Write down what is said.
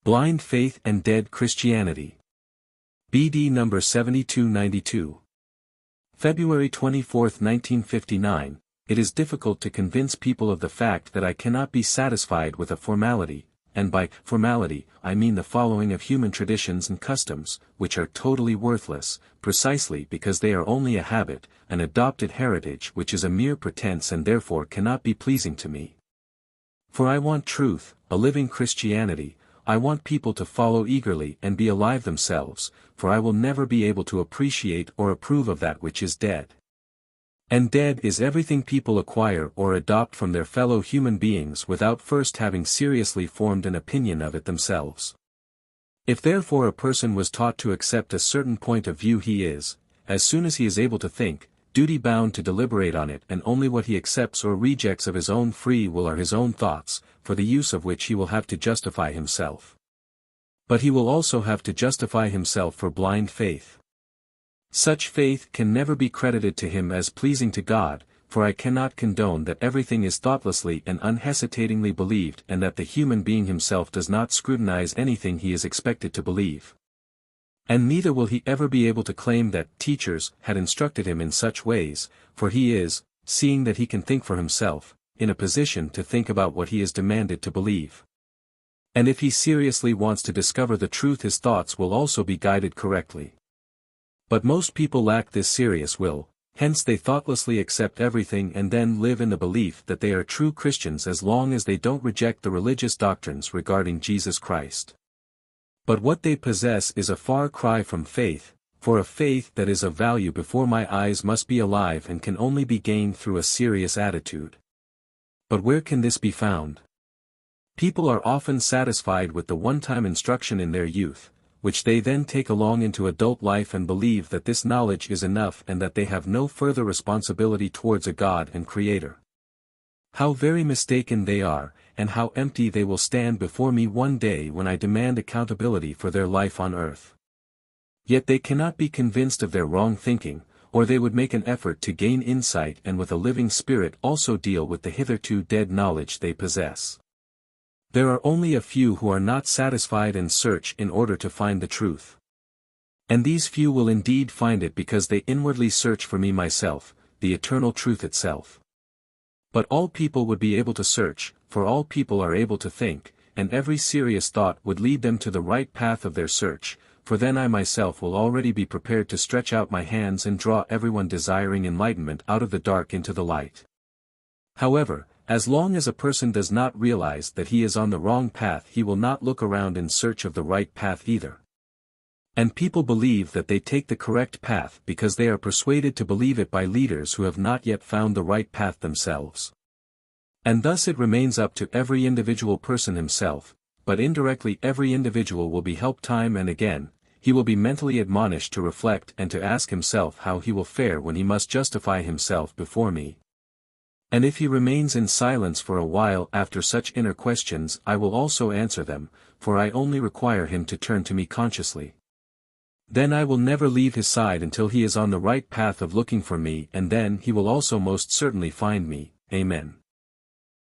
Blind Faith and Dead Christianity. BD number 7292. February 24, 1959. It is difficult to convince people of the fact that I cannot be satisfied with a formality, and by formality, I mean the following of human traditions and customs, which are totally worthless, precisely because they are only a habit, an adopted heritage which is a mere pretense and therefore cannot be pleasing to me. For I want truth, a living Christianity. I want people to follow eagerly and be alive themselves, for I will never be able to appreciate or approve of that which is dead. And dead is everything people acquire or adopt from their fellow human beings without first having seriously formed an opinion of it themselves. If therefore a person was taught to accept a certain point of view, he is, as soon as he is able to think, duty-bound to deliberate on it, and only what he accepts or rejects of his own free will are his own thoughts, for the use of which he will have to justify himself. But he will also have to justify himself for blind faith. Such faith can never be credited to him as pleasing to God, for I cannot condone that everything is thoughtlessly and unhesitatingly believed and that the human being himself does not scrutinize anything he is expected to believe. And neither will he ever be able to claim that teachers had instructed him in such ways, for he is, seeing that he can think for himself, in a position to think about what he is demanded to believe. And if he seriously wants to discover the truth, his thoughts will also be guided correctly. But most people lack this serious will, hence they thoughtlessly accept everything and then live in the belief that they are true Christians as long as they don't reject the religious doctrines regarding Jesus Christ. But what they possess is a far cry from faith, for a faith that is of value before my eyes must be alive and can only be gained through a serious attitude. But where can this be found? People are often satisfied with the one-time instruction in their youth, which they then take along into adult life and believe that this knowledge is enough and that they have no further responsibility towards a God and Creator. How very mistaken they are, and how empty they will stand before me one day when I demand accountability for their life on earth. Yet they cannot be convinced of their wrong thinking, or they would make an effort to gain insight and with a living spirit also deal with the hitherto dead knowledge they possess. There are only a few who are not satisfied and search in order to find the truth. And these few will indeed find it because they inwardly search for me myself, the eternal truth itself. But all people would be able to search, for all people are able to think, and every serious thought would lead them to the right path of their search, for then I myself will already be prepared to stretch out my hands and draw everyone desiring enlightenment out of the dark into the light. However, as long as a person does not realize that he is on the wrong path, he will not look around in search of the right path either. And people believe that they take the correct path because they are persuaded to believe it by leaders who have not yet found the right path themselves. And thus it remains up to every individual person himself, but indirectly every individual will be helped time and again. He will be mentally admonished to reflect and to ask himself how he will fare when he must justify himself before me. And if he remains in silence for a while after such inner questions, I will also answer them, for I only require him to turn to me consciously. Then I will never leave his side until he is on the right path of looking for me, and then he will also most certainly find me. Amen.